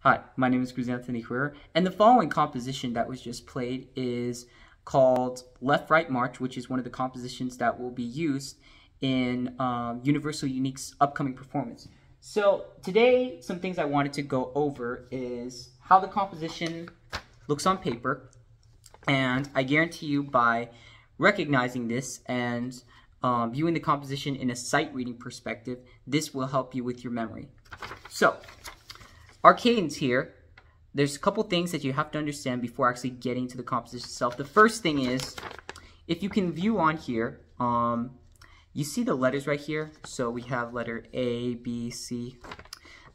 Hi, my name is Anthony Herrera, and the following composition that was just played is called Left Right March, which is one of the compositions that will be used in Universal Unique's upcoming performance. So today, some things I wanted to go over is how the composition looks on paper, and I guarantee you by recognizing this and viewing the composition in a sight reading perspective, this will help you with your memory. So, our cadence here, there's a couple things that you have to understand before actually getting to the composition itself. The first thing is, if you can view on here, you see the letters right here. So we have letter A, B, C.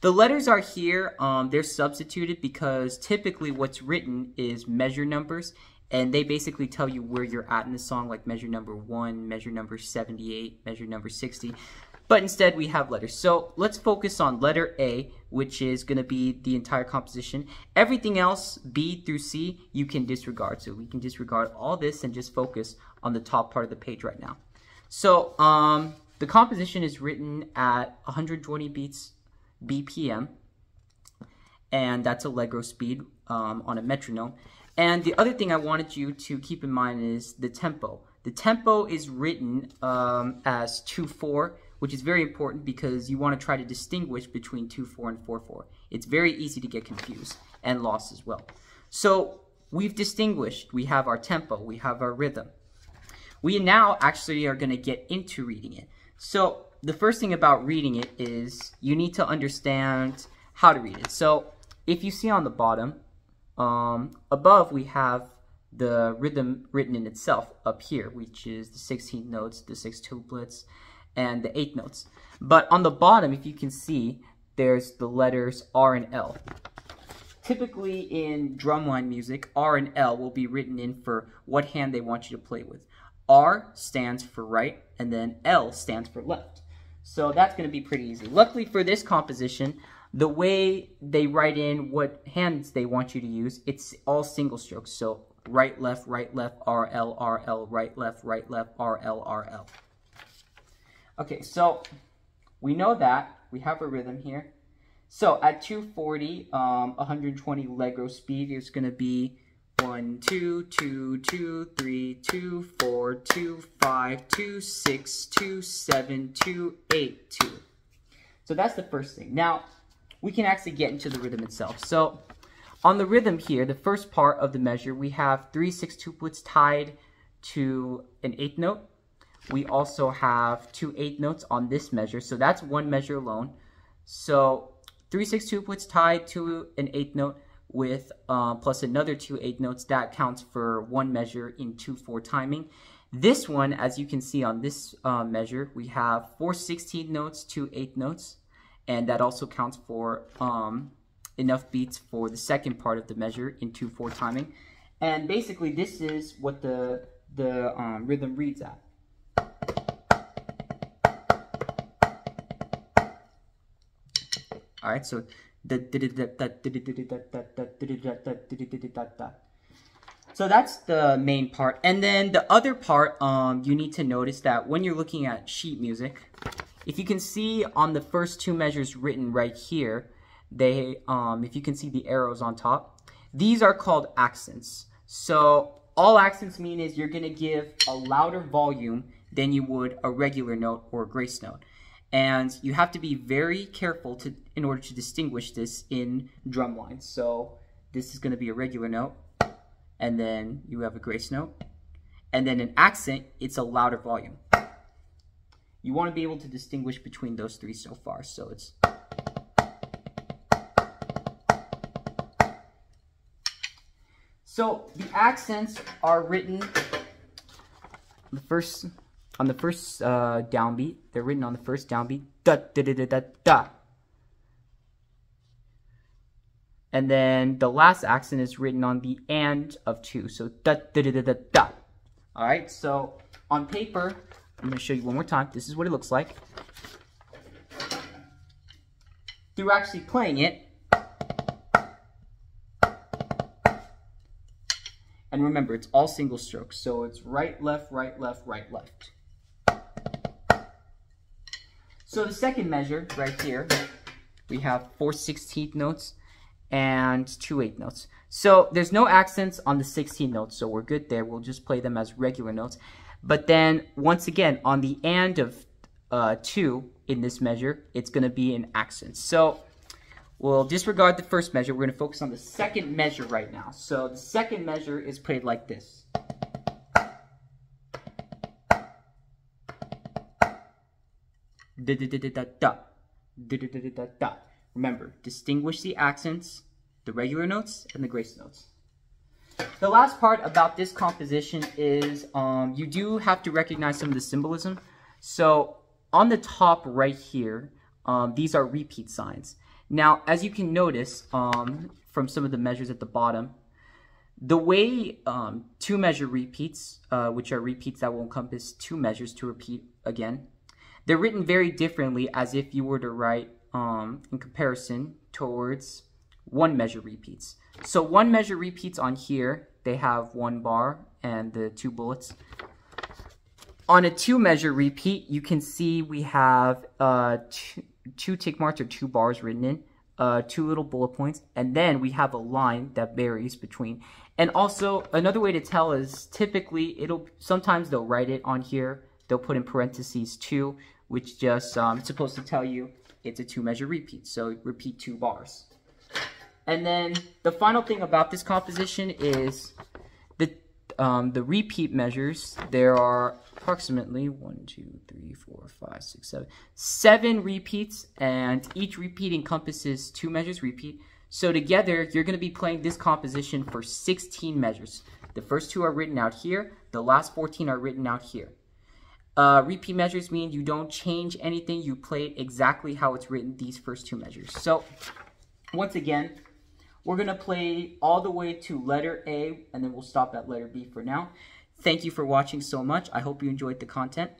The letters are here, they're substituted because typically what's written is measure numbers, and they basically tell you where you're at in the song, like measure number 1, measure number 78, measure number 60. But instead we have letters. So let's focus on letter A, which is going to be the entire composition. Everything else, B through C, you can disregard. So we can disregard all this and just focus on the top part of the page right now. So the composition is written at 120 beats BPM, and that's Allegro speed on a metronome. And the other thing I wanted you to keep in mind is the tempo. The tempo is written as 2/4, which is very important because you want to try to distinguish between 2/4 and 4/4. It's very easy to get confused and lost as well. So we've distinguished, we have our tempo, we have our rhythm. We now actually are going to get into reading it. So the first thing about reading it is you need to understand how to read it. So if you see on the bottom, above we have the rhythm written in itself up here, which is the 16th notes, the 6 tuplets, and the 8 notes. But on the bottom, if you can see, there's the letters R and L. Typically in drumline music, R and L will be written in for what hand they want you to play with. R stands for right, and then L stands for left. So that's going to be pretty easy. Luckily for this composition, the way they write in what hands they want you to use, it's all single strokes. So right, left, R, L, right, left, R, L. Okay, so we know that. We have a rhythm here. So at 240, 120 Allegro speed is going to be 1, 2, 2, 2, 3, 2, 4, 2, 5, 2, 6, 2, 7, 2, 8, 2. So that's the first thing. Now, we can actually get into the rhythm itself. So on the rhythm here, the first part of the measure, we have 3 6 tuplets tied to an 8th note. We also have 2 8 notes on this measure, so that's one measure alone. So 3 6 tuplets tied to an 8th note with plus another 2 8 notes, that counts for one measure in 2/4 timing. This one, as you can see on this measure, we have 4 16th notes, 2 8 notes, and that also counts for enough beats for the second part of the measure in 2/4 timing. And basically this is what the rhythm reads at. All right, so so that's the main part. And then the other part, you need to notice that when you're looking at sheet music, if you can see on the first 2 measures written right here, they if you can see the arrows on top, these are called accents. So all accents mean is you're going to give a louder volume than you would a regular note or a grace note. And you have to be very careful in order to distinguish this in drumline. So this is going to be a regular note, and then you have a grace note, and then an accent, it's a louder volume. You want to be able to distinguish between those 3 so far. So it's so the accents are written on the first downbeat. They're written on the first downbeat, da da da da da da. And then the last accent is written on the and of 2, so da da da da da da. All right, so on paper, I'm going to show you one more time. This is what it looks like. Through actually playing it, and remember, it's all single strokes, so it's right, left, right, left, right, left. So the second measure right here, we have 4 16th notes and 2 8 notes. So there's no accents on the 16 notes, so we're good there. We'll just play them as regular notes. But then, once again, on the and of 2 in this measure, it's going to be an accent. So we'll disregard the first measure. We're going to focus on the second measure right now. So the second measure is played like this. Da da da da da da. Da da da da da da. Remember, distinguish the accents, the regular notes, and the grace notes. The last part about this composition is you do have to recognize some of the symbolism. So on the top right here, these are repeat signs. Now, as you can notice from some of the measures at the bottom, the way 2 measure repeats, which are repeats that will encompass 2 measures to repeat again, they're written very differently as if you were to write in comparison towards 1 measure repeats. So 1 measure repeats on here, they have 1 bar and the 2 bullets. On a 2 measure repeat, you can see we have 2 tick marks or 2 bars written in, 2 little bullet points, and then we have a line that varies between. And also, another way to tell is typically sometimes they'll write it on here. They'll put in parentheses 2, which just it's supposed to tell you it's a 2 measure repeat. So repeat 2 bars. And then the final thing about this composition is the repeat measures. There are approximately 1, 2, 3, 4, 5, 6, 7 repeats, and each repeat encompasses 2 measures repeat. So together, you're going to be playing this composition for 16 measures. The first 2 are written out here. The last 14 are written out here. Repeat measures mean you don't change anything. You play it exactly how it's written, these first 2 measures. So once again, we're going to play all the way to letter A, and then we'll stop at letter B for now. Thank you for watching so much. I hope you enjoyed the content.